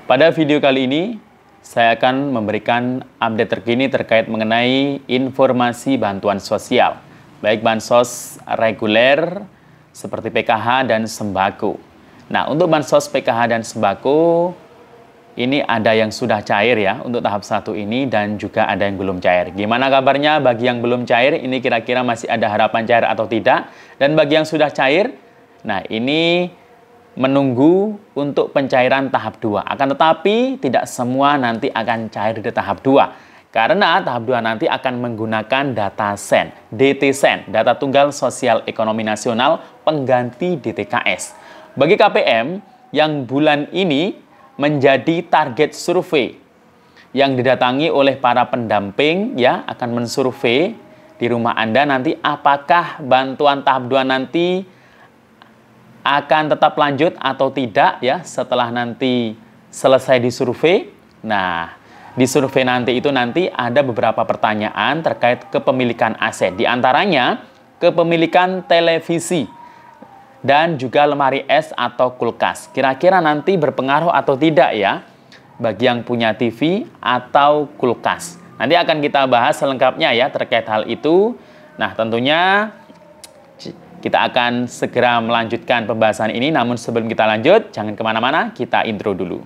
Pada video kali ini, saya akan memberikan update terkini terkait mengenai informasi bantuan sosial, baik bansos reguler seperti PKH dan sembako. Nah, untuk bansos PKH dan sembako, ini ada yang sudah cair ya untuk tahap 1 ini dan juga ada yang belum cair. Gimana kabarnya bagi yang belum cair? Ini kira-kira masih ada harapan cair atau tidak? Dan bagi yang sudah cair, nah ini menunggu untuk pencairan tahap 2. Akan tetapi tidak semua nanti akan cair di tahap 2. Karena tahap 2 nanti akan menggunakan data SEN, DT-SEN, Data Tunggal Sosial Ekonomi Nasional pengganti DTKS. Bagi KPM yang bulan ini menjadi target survei yang didatangi oleh para pendamping ya akan mensurvei di rumah Anda nanti apakah bantuan tahap 2 nanti akan tetap lanjut atau tidak ya setelah nanti selesai disurvei. Nah, di survei nanti itu nanti ada beberapa pertanyaan terkait kepemilikan aset. Di antaranya kepemilikan televisi dan juga lemari es atau kulkas. Kira-kira nanti berpengaruh atau tidak ya bagi yang punya TV atau kulkas. Nanti akan kita bahas selengkapnya ya terkait hal itu. Nah, tentunya kita akan segera melanjutkan pembahasan ini. Namun sebelum kita lanjut, jangan kemana-mana, kita intro dulu.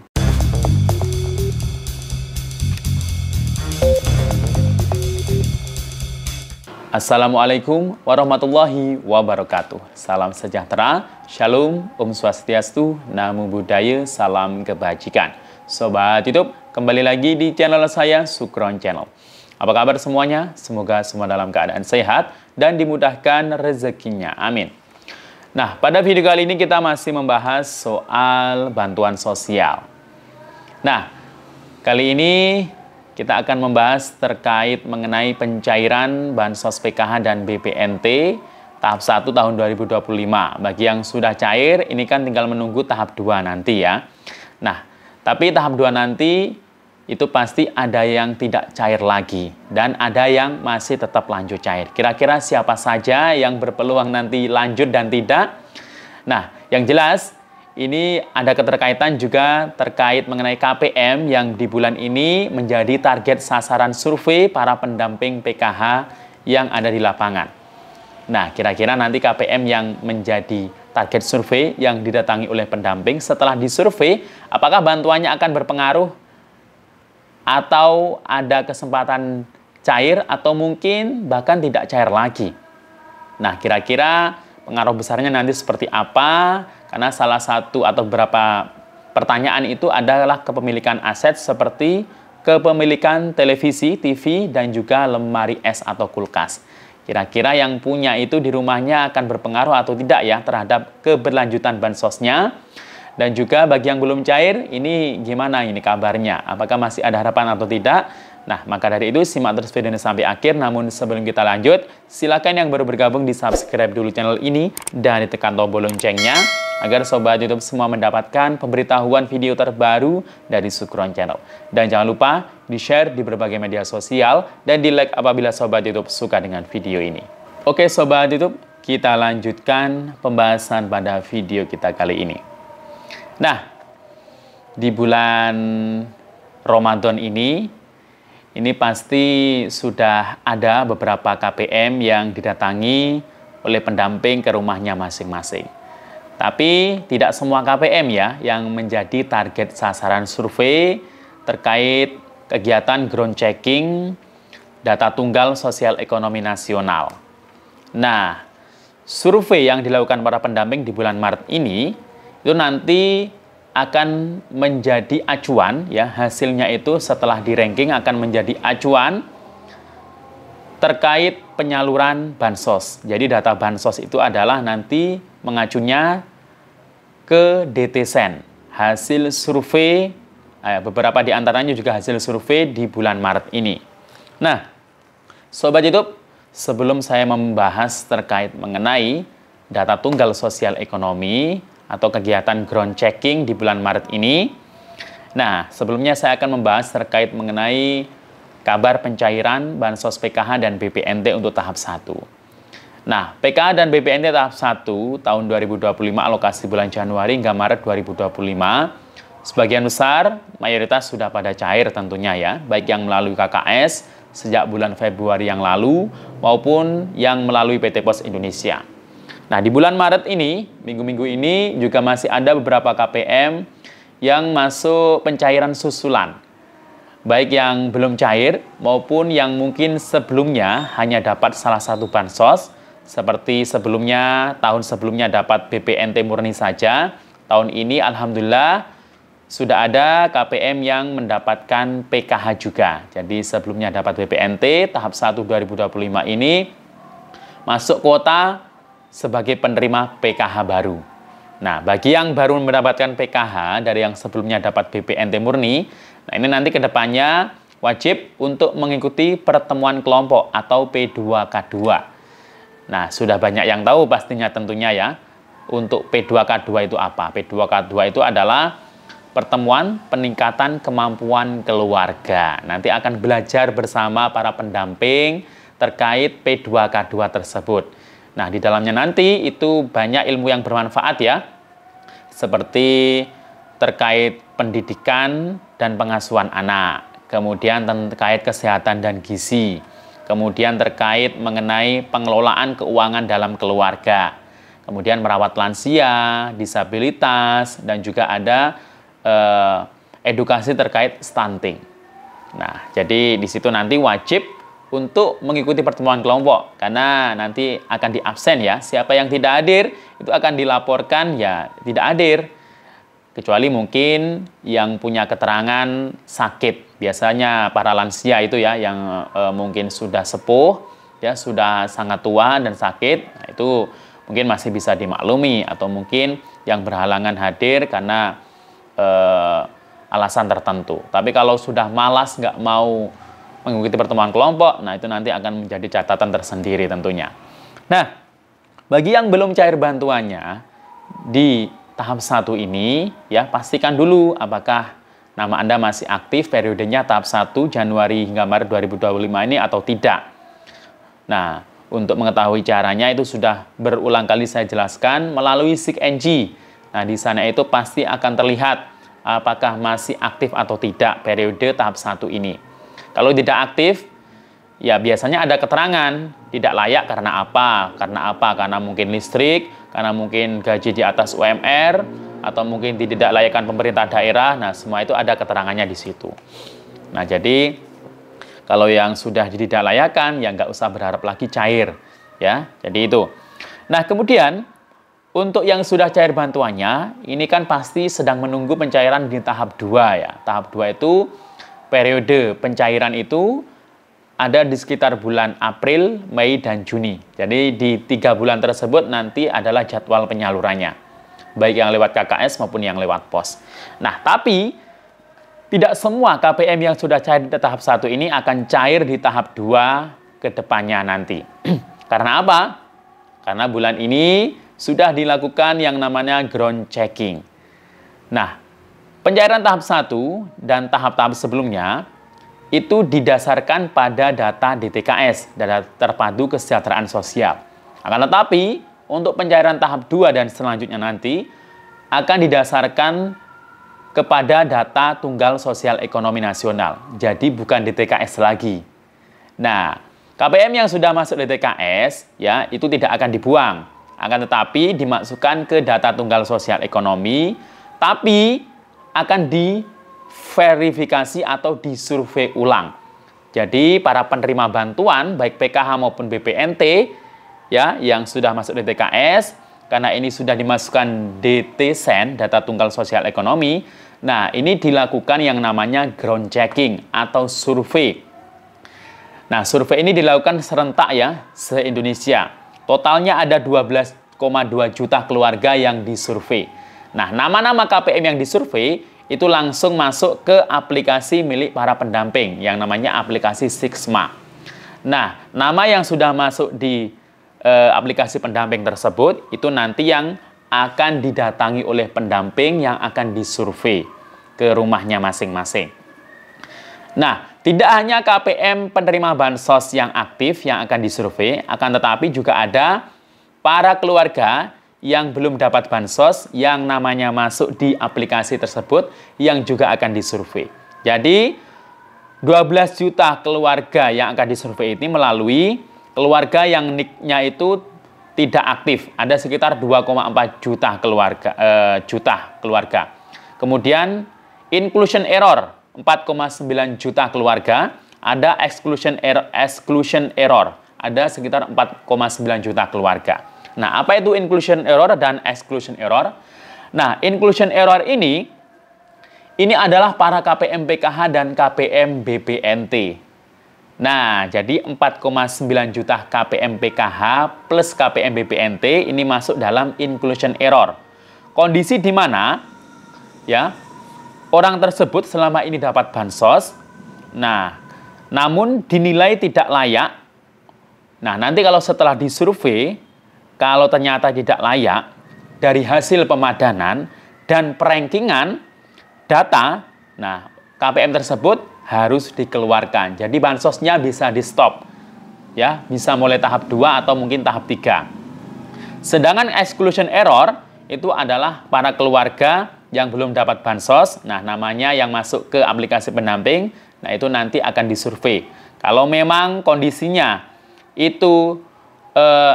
Assalamualaikum warahmatullahi wabarakatuh. Salam sejahtera, shalom, om swastiastu, namo buddhaya, salam kebajikan. Sobat YouTube, kembali lagi di channel saya, Sukron Channel. Apa kabar semuanya? Semoga semua dalam keadaan sehat dan dimudahkan rezekinya. Amin. Nah, pada video kali ini kita masih membahas soal bantuan sosial. Nah, kali ini kita akan membahas terkait mengenai pencairan bansos PKH dan BPNT tahap 1 tahun 2025. Bagi yang sudah cair, ini kan tinggal menunggu tahap 2 nanti ya. Nah, tapi tahap 2 nanti itu pasti ada yang tidak cair lagi dan ada yang masih tetap lanjut cair. Kira-kira siapa saja yang berpeluang nanti lanjut dan tidak? Nah, yang jelas ini ada keterkaitan juga terkait mengenai KPM yang di bulan ini menjadi target sasaran survei para pendamping PKH yang ada di lapangan. Nah, kira-kira nanti KPM yang menjadi target survei yang didatangi oleh pendamping setelah disurvei, apakah bantuannya akan berpengaruh atau ada kesempatan cair atau mungkin bahkan tidak cair lagi. Nah, kira-kira pengaruh besarnya nanti seperti apa? Karena salah satu atau beberapa pertanyaan itu adalah kepemilikan aset seperti kepemilikan televisi, TV, dan juga lemari es atau kulkas. Kira-kira yang punya itu di rumahnya akan berpengaruh atau tidak ya terhadap keberlanjutan bansosnya? Dan juga bagi yang belum cair, ini gimana ini kabarnya? Apakah masih ada harapan atau tidak? Nah, maka dari itu simak terus video ini sampai akhir. Namun sebelum kita lanjut, silakan yang baru bergabung di subscribe dulu channel ini dan ditekan tombol loncengnya agar sobat YouTube semua mendapatkan pemberitahuan video terbaru dari Sukron Channel. Dan jangan lupa di-share di berbagai media sosial dan di-like apabila sobat YouTube suka dengan video ini. Oke sobat YouTube, kita lanjutkan pembahasan pada video kita kali ini. Nah, di bulan Ramadan ini pasti sudah ada beberapa KPM yang didatangi oleh pendamping ke rumahnya masing-masing. Tapi tidak semua KPM ya yang menjadi target sasaran survei terkait kegiatan ground checking data tunggal sosial ekonomi nasional. Nah, survei yang dilakukan para pendamping di bulan Maret ini itu nanti akan menjadi acuan ya, hasilnya itu setelah di ranking akan menjadi acuan terkait penyaluran bansos. Jadi data bansos itu adalah nanti mengacunya ke DT-SEN, hasil survei beberapa di antaranya juga hasil survei di bulan Maret ini. Nah, sobat YouTube, sebelum saya membahas terkait mengenai data tunggal sosial ekonomi atau kegiatan ground checking di bulan Maret ini. Nah, sebelumnya saya akan membahas terkait mengenai kabar pencairan bansos PKH dan BPNT untuk tahap 1. Nah, PKH dan BPNT tahap 1 tahun 2025 alokasi bulan Januari hingga Maret 2025 Sebagian besar, mayoritas sudah pada cair tentunya ya, baik yang melalui KKS sejak bulan Februari yang lalu maupun yang melalui PT Pos Indonesia. Nah, di bulan Maret ini, minggu-minggu ini juga masih ada beberapa KPM yang masuk pencairan susulan. Baik yang belum cair maupun yang mungkin sebelumnya hanya dapat salah satu bansos, seperti sebelumnya, tahun sebelumnya dapat BPNT murni saja. Tahun ini alhamdulillah sudah ada KPM yang mendapatkan PKH juga. Jadi sebelumnya dapat BPNT, tahap 1 2025 ini masuk kuota sebagai penerima PKH baru. Nah, bagi yang baru mendapatkan PKH dari yang sebelumnya dapat BPNT murni, nah ini nanti kedepannya wajib untuk mengikuti pertemuan kelompok atau P2K2. Nah, sudah banyak yang tahu pastinya tentunya ya, untuk P2K2 itu apa? P2K2 itu adalah pertemuan peningkatan kemampuan keluarga. Nanti akan belajar bersama para pendamping terkait P2K2 tersebut. Nah, di dalamnya nanti itu banyak ilmu yang bermanfaat ya, seperti terkait pendidikan dan pengasuhan anak, kemudian terkait kesehatan dan gizi, kemudian terkait mengenai pengelolaan keuangan dalam keluarga, kemudian merawat lansia, disabilitas, dan juga ada edukasi terkait stunting. Nah, jadi di situ nanti wajib untuk mengikuti pertemuan kelompok karena nanti akan diabsen ya. Siapa yang tidak hadir itu akan dilaporkan ya tidak hadir. Kecuali mungkin yang punya keterangan sakit. Biasanya para lansia itu ya yang mungkin sudah sepuh ya, sudah sangat tua dan sakit. Nah, itu mungkin masih bisa dimaklumi atau mungkin yang berhalangan hadir karena alasan tertentu. Tapi kalau sudah malas nggak mau mengikuti pertemuan kelompok, nah itu nanti akan menjadi catatan tersendiri tentunya. Nah, bagi yang belum cair bantuannya di tahap 1 ini, ya pastikan dulu apakah nama Anda masih aktif periodenya tahap 1 Januari hingga Maret 2025 ini atau tidak. Nah, untuk mengetahui caranya itu sudah berulang kali saya jelaskan melalui SIG-NG. Nah, di sana itu pasti akan terlihat apakah masih aktif atau tidak periode tahap 1 ini. Kalau tidak aktif, ya biasanya ada keterangan tidak layak karena apa? Karena apa? Karena mungkin listrik, karena mungkin gaji di atas UMR, atau mungkin tidak layakkan pemerintah daerah. Nah, semua itu ada keterangannya di situ. Nah, jadi kalau yang sudah tidak layakan, ya nggak usah berharap lagi cair. Ya, jadi itu. Nah, kemudian untuk yang sudah cair bantuannya, ini kan pasti sedang menunggu pencairan di tahap 2 ya. Tahap 2 itu periode pencairan itu ada di sekitar bulan April, Mei, dan Juni. Jadi di 3 bulan tersebut nanti adalah jadwal penyalurannya. Baik yang lewat KKS maupun yang lewat pos. Nah, tapi tidak semua KPM yang sudah cair di tahap 1 ini akan cair di tahap 2 ke depannya nanti. Karena apa? Karena bulan ini sudah dilakukan yang namanya ground checking. Nah, pencairan tahap 1 dan tahap-tahap sebelumnya itu didasarkan pada data DTKS, data terpadu kesejahteraan sosial. Akan tetapi, untuk pencairan tahap 2 dan selanjutnya nanti akan didasarkan kepada data tunggal sosial ekonomi nasional. Jadi bukan DTKS lagi. Nah, KPM yang sudah masuk DTKS ya itu tidak akan dibuang. Akan tetapi dimasukkan ke data tunggal sosial ekonomi, tapi akan diverifikasi atau disurvei ulang. Jadi para penerima bantuan baik PKH maupun BPNT ya yang sudah masuk DTKS, karena ini sudah dimasukkan DTSEN, data tunggal sosial ekonomi. Nah, ini dilakukan yang namanya ground checking atau survei. Nah, survei ini dilakukan serentak ya, se-Indonesia. Totalnya ada 12,2 juta keluarga yang disurvei. Nah, nama-nama KPM yang disurvei itu langsung masuk ke aplikasi milik para pendamping yang namanya aplikasi Sigma. Nah, nama yang sudah masuk di aplikasi pendamping tersebut itu nanti yang akan didatangi oleh pendamping yang akan disurvei ke rumahnya masing-masing. Nah, tidak hanya KPM penerima bansos yang aktif yang akan disurvei, akan tetapi juga ada para keluarga yang belum dapat bansos yang namanya masuk di aplikasi tersebut yang juga akan disurvei. Jadi 12 juta keluarga yang akan disurvei ini melalui keluarga yang NIK-nya itu tidak aktif. Ada sekitar 2,4 juta keluarga. Kemudian inclusion error 4,9 juta keluarga. Ada exclusion error ada sekitar 4,9 juta keluarga. Nah, apa itu inclusion error dan exclusion error? Nah, inclusion error ini adalah para KPM PKH dan KPM BPNT. Nah, jadi 4,9 juta KPM PKH plus KPM BPNT ini masuk dalam inclusion error. Kondisi di mana ya orang tersebut selama ini dapat bansos, nah, namun dinilai tidak layak. Nah, nanti kalau setelah disurvei, kalau ternyata tidak layak, dari hasil pemadanan dan perankingan data, nah, KPM tersebut harus dikeluarkan. Jadi bansosnya bisa di-stop. Ya, bisa mulai tahap 2 atau mungkin tahap 3. Sedangkan exclusion error itu adalah para keluarga yang belum dapat bansos. Nah, namanya yang masuk ke aplikasi pendamping. Nah, itu nanti akan disurvei. Kalau memang kondisinya itu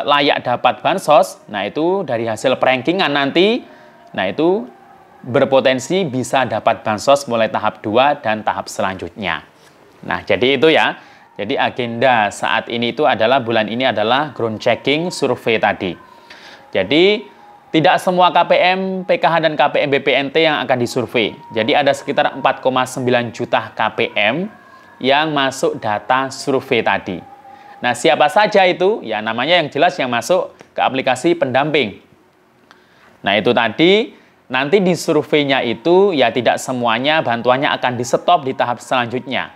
layak dapat bansos, nah itu dari hasil perankingan nanti, nah itu berpotensi bisa dapat bansos mulai tahap 2 dan tahap selanjutnya. Nah, jadi itu ya. Jadi agenda saat ini itu adalah bulan ini adalah ground checking survei tadi. Jadi tidak semua KPM PKH dan KPM BPNT yang akan disurvei. Jadi ada sekitar 4,9 juta KPM yang masuk data survei tadi. Nah, siapa saja itu? Ya, namanya yang jelas yang masuk ke aplikasi pendamping. Nah, itu tadi, nanti di surveinya itu, ya tidak semuanya bantuannya akan di-stop di tahap selanjutnya.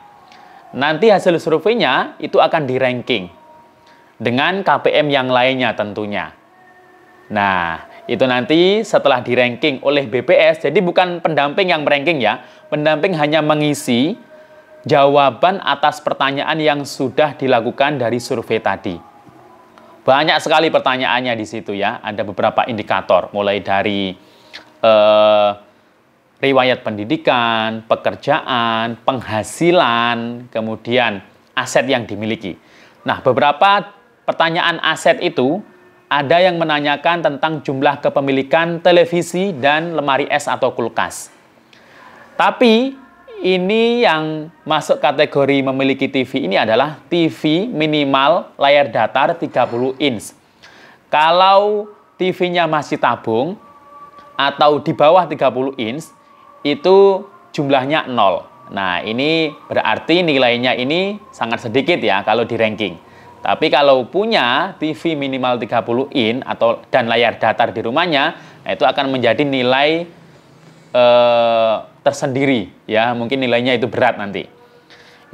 Nanti hasil surveinya itu akan di-ranking dengan KPM yang lainnya tentunya. Nah, itu nanti setelah di-ranking oleh BPS, jadi bukan pendamping yang meranking ya, pendamping hanya mengisi jawaban atas pertanyaan yang sudah dilakukan dari survei tadi. Banyak sekali pertanyaannya di situ ya, ada beberapa indikator, mulai dari riwayat pendidikan, pekerjaan, penghasilan, kemudian aset yang dimiliki. Nah, beberapa pertanyaan aset itu ada yang menanyakan tentang jumlah kepemilikan televisi dan lemari es atau kulkas. Tapi ini yang masuk kategori memiliki TV ini adalah TV minimal layar datar 30 inch. Kalau TV-nya masih tabung atau di bawah 30 inch, itu jumlahnya 0. Nah, ini berarti nilainya ini sangat sedikit ya kalau di ranking. Tapi kalau punya TV minimal 30 in dan layar datar di rumahnya, nah itu akan menjadi nilai tersendiri ya, mungkin nilainya itu berat nanti.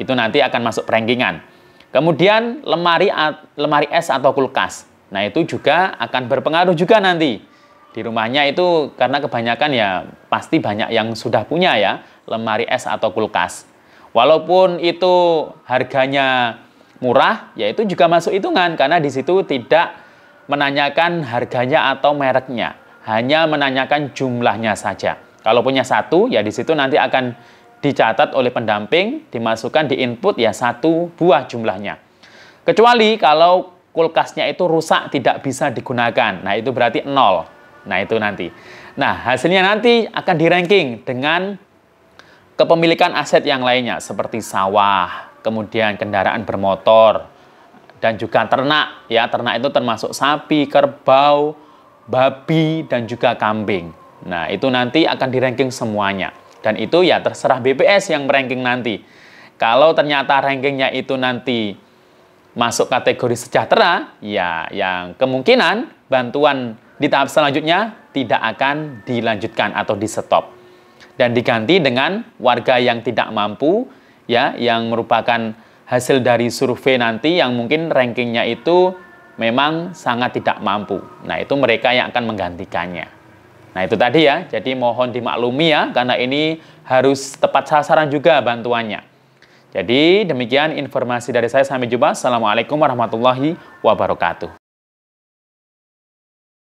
Itu nanti akan masuk rankingan. Kemudian lemari es atau kulkas. Nah, itu juga akan berpengaruh juga nanti. Di rumahnya itu karena kebanyakan ya pasti banyak yang sudah punya ya lemari es atau kulkas. Walaupun itu harganya murah, ya itu juga masuk hitungan karena di situ tidak menanyakan harganya atau mereknya, hanya menanyakan jumlahnya saja. Kalau punya satu, ya di situ nanti akan dicatat oleh pendamping, dimasukkan di input ya 1 buah jumlahnya. Kecuali kalau kulkasnya itu rusak tidak bisa digunakan, nah itu berarti 0. Nah itu nanti. Nah hasilnya nanti akan di-ranking dengan kepemilikan aset yang lainnya seperti sawah, kemudian kendaraan bermotor, dan juga ternak. Ya, ternak itu termasuk sapi, kerbau, babi, dan juga kambing. Nah, itu nanti akan di-ranking semuanya. Dan itu ya terserah BPS yang meranking nanti. Kalau ternyata rankingnya itu nanti masuk kategori sejahtera, ya yang kemungkinan bantuan di tahap selanjutnya tidak akan dilanjutkan atau di-stop. Dan diganti dengan warga yang tidak mampu, ya, yang merupakan hasil dari survei nanti yang mungkin rankingnya itu memang sangat tidak mampu. Nah, itu mereka yang akan menggantikannya. Nah, itu tadi ya, jadi mohon dimaklumi ya, karena ini harus tepat sasaran juga bantuannya. Jadi, demikian informasi dari saya. Sampai jumpa. Assalamualaikum warahmatullahi wabarakatuh.